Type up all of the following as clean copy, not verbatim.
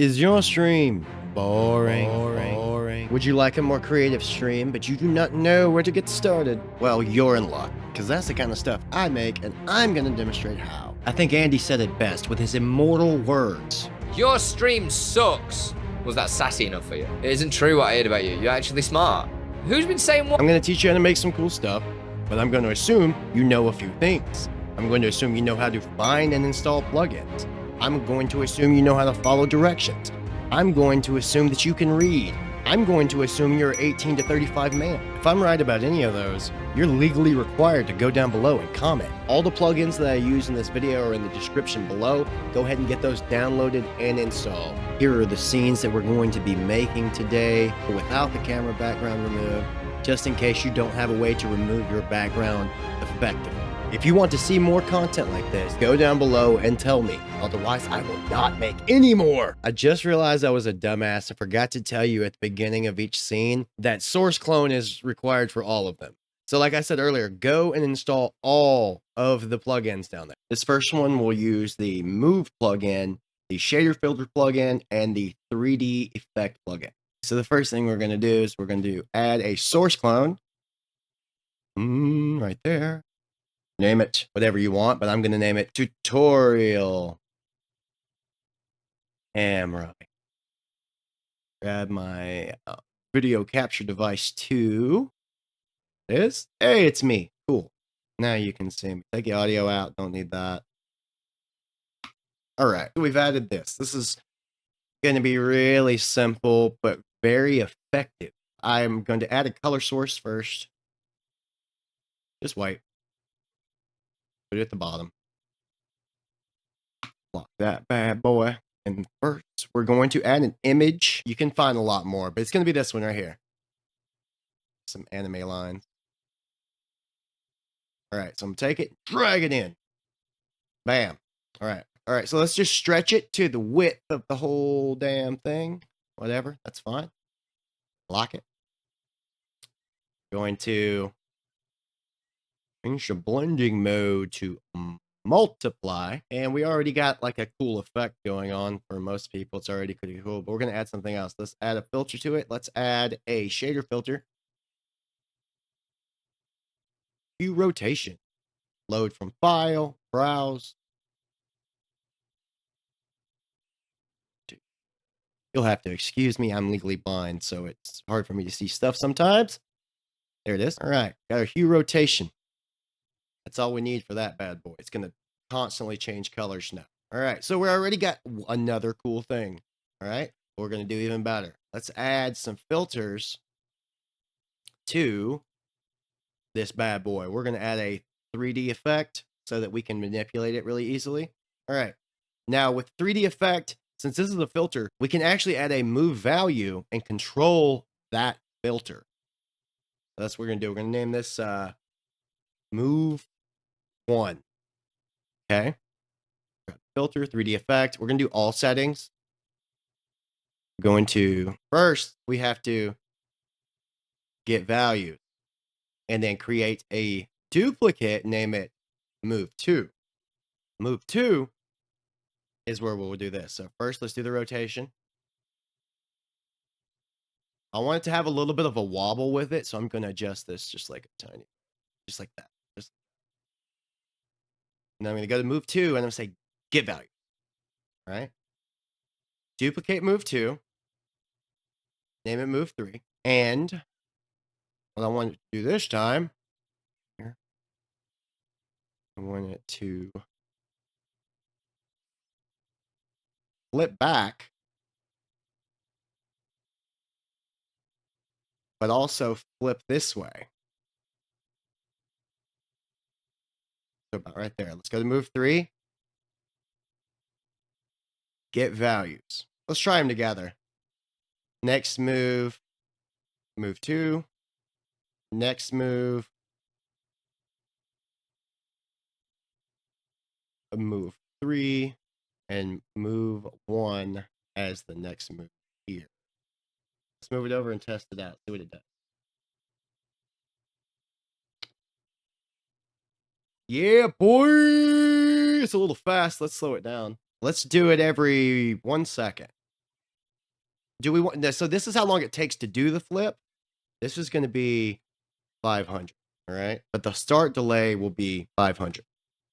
Is your stream boring? Would you like a more creative stream, but you do not know where to get started? Well, you're in luck, because that's the kind of stuff I make, and I'm going to demonstrate how. I think Andy said it best with his immortal words. Your stream sucks. Was that sassy enough for you? It isn't true what I heard about you. You're actually smart. Who's been saying what? I'm going to teach you how to make some cool stuff, but I'm going to assume you know a few things. I'm going to assume you know how to find and install plugins. I'm going to assume you know how to follow directions. I'm going to assume that you can read. I'm going to assume you're 18 to 35 man. If I'm right about any of those, you're legally required to go down below and comment. All the plugins that I use in this video are in the description below. Go ahead and get those downloaded and installed. Here are the scenes that we're going to be making today without the camera background removed, just in case you don't have a way to remove your background effectively. If you want to see more content like this, go down below and tell me. Otherwise, I will not make any more. I just realized I was a dumbass and forgot to tell you at the beginning of each scene that source clone is required for all of them. So like I said earlier, go and install all of the plugins down there. This first one will use the Move plugin, the shader filter plugin, and the 3D effect plugin. So the first thing we're going to do is we're going to add a source clone. Right there. Name it whatever you want, but I'm going to name it tutorial camera. Grab my video capture device too. Hey, it's me. Cool. Now you can see me. Take the audio out. Don't need that. All right. We've added this. This is going to be really simple, but very effective. I'm going to add a color source first. Just white. Put it at the bottom. Lock that bad boy. And first, we're going to add an image. You can find a lot more, but it's going to be this one right here. Some anime lines. All right, so I'm going to take it, drag it in. Bam. All right, so let's just stretch it to the width of the whole damn thing. Whatever, that's fine. Lock it. Going to change the blending mode to multiply, and we already got like a cool effect going on. For most people it's already pretty cool, but we're going to add something else. Let's add a filter to it. Let's add a shader filter. View rotation. Load from file, browse. You'll have to excuse me, I'm legally blind, so it's hard for me to see stuff sometimes. There it is. All right, got our hue rotation. That's all we need for that bad boy. It's going to constantly change colors now. All right, so we already got another cool thing. All right, we're going to do even better. Let's add some filters to this bad boy. We're going to add a 3D effect so that we can manipulate it really easily. All right, now with 3D effect, since this is a filter, we can actually add a move value and control that filter. So that's what we're going to do. We're going to name this move 1. Okay. Filter, 3D effect. We're going to do all settings. We're going to, first, we have to get value and then create a duplicate, name it move 2. Move 2 is where we'll do this. So first, let's do the rotation. I want it to have a little bit of a wobble with it, so I'm going to adjust this just like a tiny, just like that. And then I'm going to go to move 2, and I'm going to say get value. All right. Duplicate move 2. Name it move 3. And what I want it to do this time, here, I want it to flip back, but also flip this way. So about right there. Let's go to move 3. Get values. Let's try them together. Next move, move 2. Next move, move 3. And move 1 as the next move here. Let's move it over and test it out. See what it does. Yeah, boy! It's a little fast. Let's slow it down. Let's do it every 1 second. do we want this? So this is how long it takes to do the flip. This is going to be 500. All right. But the start delay will be 500.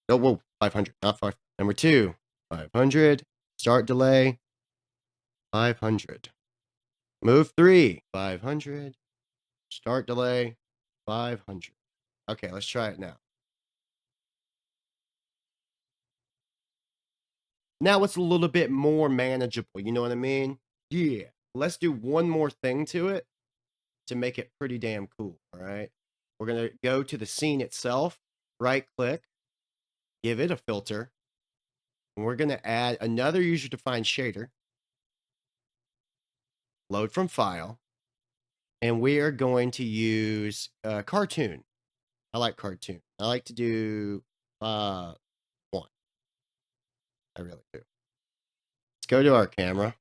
No, whoa, 500, not 5. Number 2, 500. Start delay, 500. Move 3, 500. Start delay, 500. Okay, let's try it now. Now it's a little bit more manageable. You know what I mean? Yeah. Let's do one more thing to it to make it pretty damn cool. All right. We're going to go to the scene itself, right click, give it a filter. And we're going to add another user defined shader, load from file. And we are going to use cartoon. I like cartoon. I like to do 1. I really do. Let's go to our camera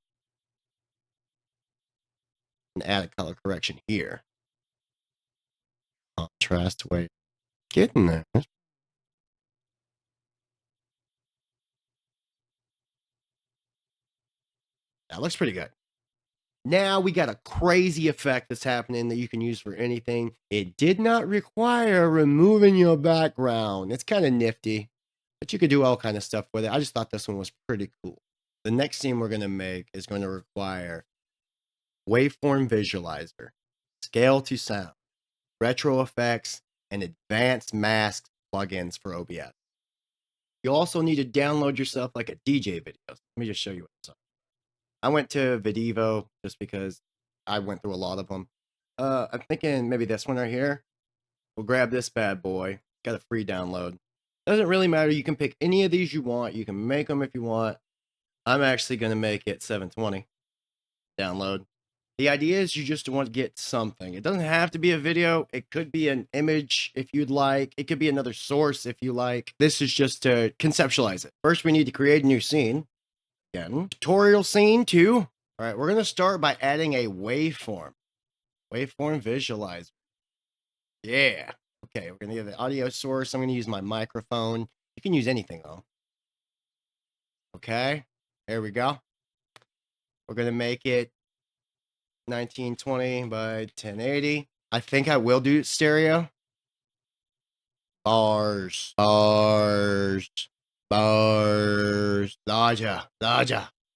and add a color correction here. Contrast way. Getting there. That looks pretty good. Now we got a crazy effect that's happening that you can use for anything. It did not require removing your background. It's kind of nifty, but you could do all kind of stuff with it. I just thought this one was pretty cool. The next scene we're going to make is going to require waveform visualizer, scale to sound, retro effects, and advanced mask plugins for OBS. You also need to download yourself like a DJ video. Let me just show you what's up. I went to Videvo just because I went through a lot of them. I'm thinking maybe this one right here. We'll grab this bad boy. Got a free download. Doesn't really matter. You can pick any of these you want. You can make them if you want. I'm actually going to make it 720. Download. The idea is you just want to get something. It doesn't have to be a video. It could be an image if you'd like. It could be another source if you like. This is just to conceptualize it. First, we need to create a new scene. Again, tutorial scene 2. All right, we're going to start by adding a waveform. Waveform visualizer. Yeah. Okay, we're going to get the audio source. I'm going to use my microphone. You can use anything, though. Okay, there we go. We're going to make it 1920 by 1080. I think I will do stereo. Bars. Larger.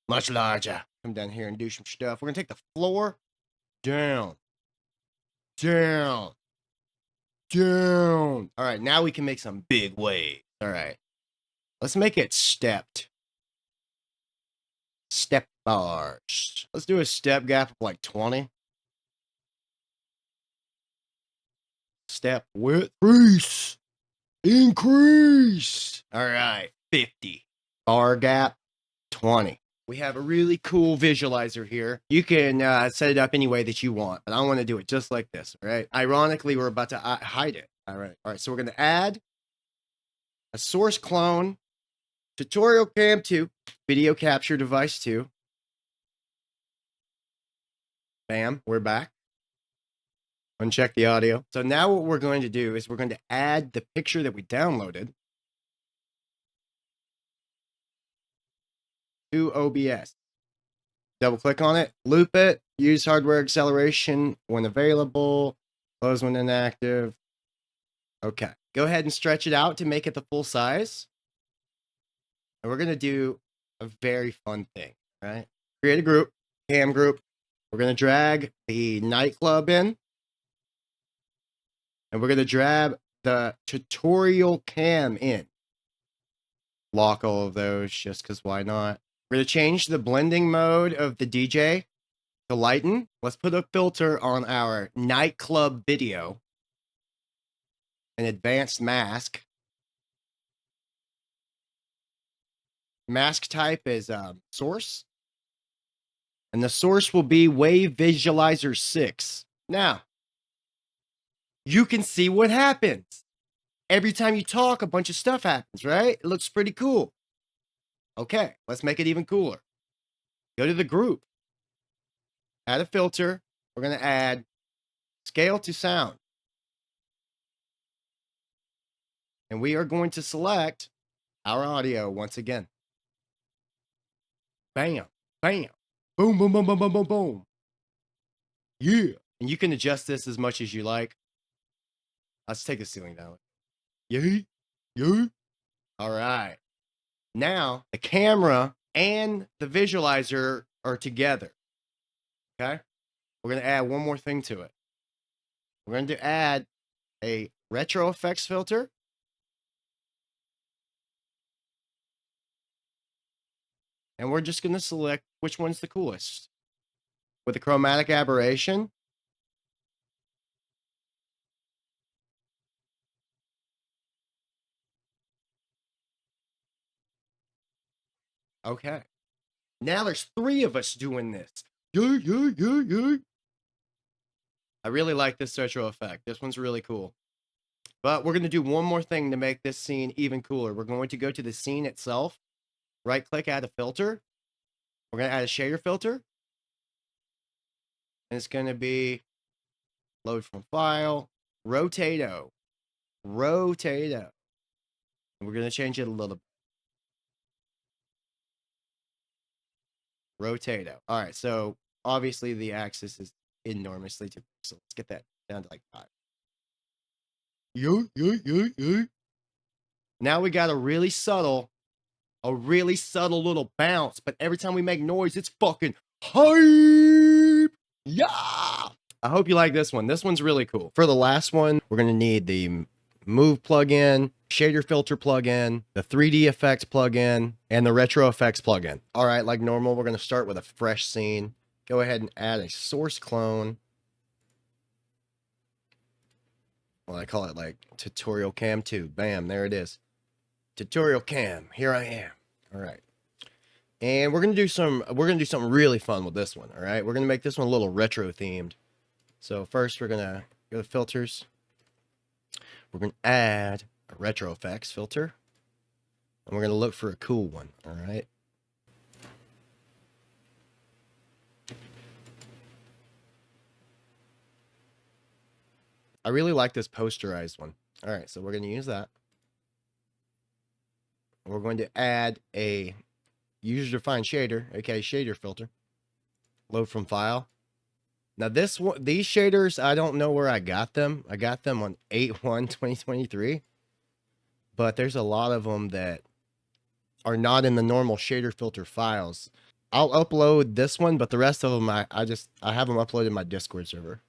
Much larger. Come down here and do some stuff. We're going to take the floor down. All right, now we can make some big waves. All right. Let's make it stepped. Step bars. Let's do a step gap of like 20. Step width. Increase. All right. 50. Bar gap. 20. We have a really cool visualizer here. You can set it up any way that you want, but I want to do it just like this, right? Ironically, we're about to hide it. All right. So we're going to add a source clone, tutorial cam 2, video capture device 2. Bam, we're back. Uncheck the audio. So now what we're going to do is we're going to add the picture that we downloaded to OBS. Double click on it, loop it, use hardware acceleration when available, close when inactive. Okay, go ahead and stretch it out to make it the full size. And we're going to do a very fun thing, right? Create a group, cam group. We're going to drag the nightclub in. And we're going to drag the tutorial cam in. Lock all of those just because why not? We're going to change the blending mode of the DJ to lighten. Let's put a filter on our nightclub video. An advanced mask. Mask type is source. And the source will be Wave Visualizer 6. Now, you can see what happens. Every time you talk, a bunch of stuff happens, right? It looks pretty cool. Okay, let's make it even cooler. Go to the group. Add a filter. We're going to add scale to sound. And we are going to select our audio once again. Bam, bam, Boom, boom, boom, boom, boom, boom, boom. Yeah. And you can adjust this as much as you like. Let's take the ceiling down. Yeah. Yeah. All right. Now the camera and the visualizer are together. Okay. We're going to add one more thing to it. We're going to add a retro effects filter. And we're just going to select which one's the coolest. With the chromatic aberration. Okay. Now there's 3 of us doing this. Yeah, yeah, yeah, yeah. I really like this retro effect. This one's really cool. But we're going to do one more thing to make this scene even cooler. We're going to go to the scene itself. Right click, add a filter. We're going to add a shader filter. And it's going to be load from file, rotato. Rotato. And we're going to change it a little bit. Rotato. All right, so obviously the axis is enormously too big. So let's get that down to like 5. Yeah. Now we got a really subtle little bounce, but every time we make noise, it's fucking hype. Yeah. I hope you like this one. This one's really cool. For the last one, we're going to need the Move plugin, shader filter plugin, the 3D effects plugin, and the retro effects plugin. All right, like normal, we're going to start with a fresh scene. Go ahead and add a source clone. Well, I call it like tutorial cam 2. Bam, there it is. Tutorial cam. Here I am. All right. And we're going to do something really fun with this one, all right? We're going to make this one a little retro themed. So first we're going to go to filters. We're going to add a retro effects filter. And we're going to look for a cool one, all right? I really like this posterized one. All right, so we're going to use that. We're going to add a user-defined shader, aka shader filter. Load from file. Now these shaders, I don't know where I got them. I got them on 8/1/2023. But there's a lot of them that are not in the normal shader filter files. I'll upload this one, but the rest of them I have them uploaded in my Discord server.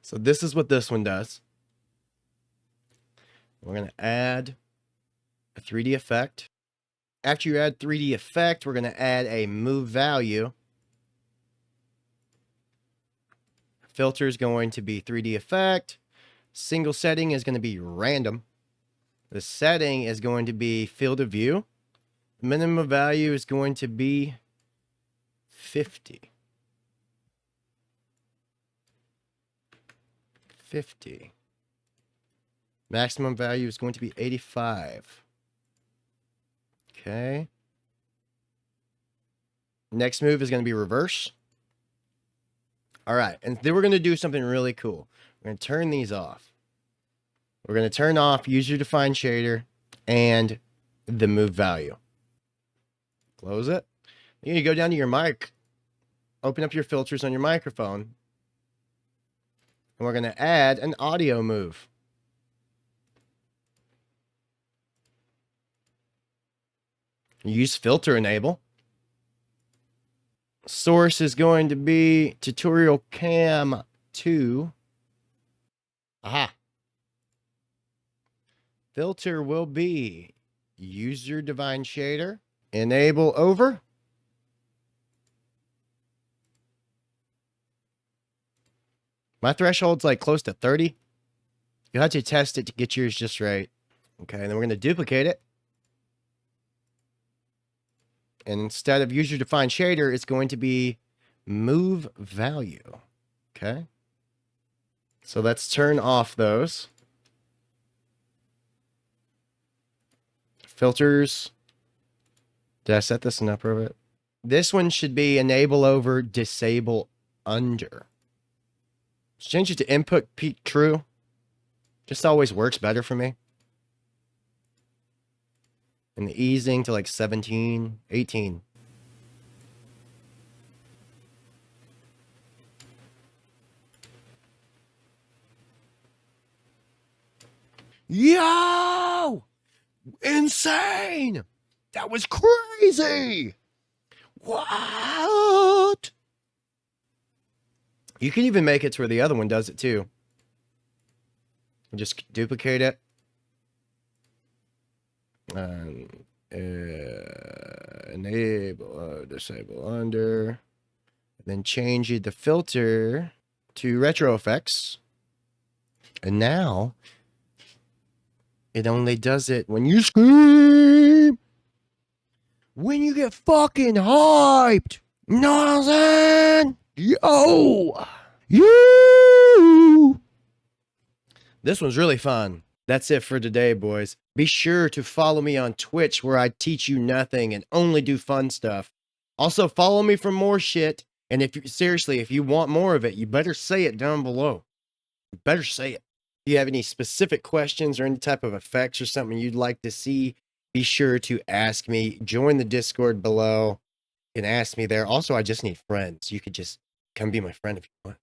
So this is what this one does. We're going to add a 3D effect. After you add 3D effect, we're going to add a move value. Filter is going to be 3D effect. Single setting is going to be random. The setting is going to be field of view. Minimum value is going to be 50. 50. Maximum value is going to be 85. Okay. Next move is going to be reverse. All right, and then we're going to do something really cool. We're going to turn these off. We're going to turn off user-defined shader and the move value. Close it. Then you go down to your mic, open up your filters on your microphone, and we're going to add an audio move. Use filter enable. Source is going to be tutorial cam 2. Aha. Filter will be user defined shader. Enable over. My threshold's like close to 30. You have to test it to get yours just right. Okay, and then we're going to duplicate it. And instead of user-defined shader, it's going to be move value. Okay. So let's turn off those. Filters. Did I set this in upper of it? This one should be enable over, disable under. Let's change it to input peak true. Just always works better for me. And the easing to like 17, 18. Yo! Insane! That was crazy! What? You can even make it to where the other one does it too. Just duplicate it. Enable, disable under. And then change the filter to retro effects. And now, it only does it when you scream. When you get fucking hyped. You know what I'm saying? Yo! You! This one's really fun. That's it for today, boys. Be sure to follow me on Twitch where I teach you nothing and only do fun stuff. Also, follow me for more shit. And if you, seriously, if you want more of it, you better say it down below. You better say it. If you have any specific questions or any type of effects or something you'd like to see, be sure to ask me. Join the Discord below and ask me there. Also, I just need friends. You could just come be my friend if you want.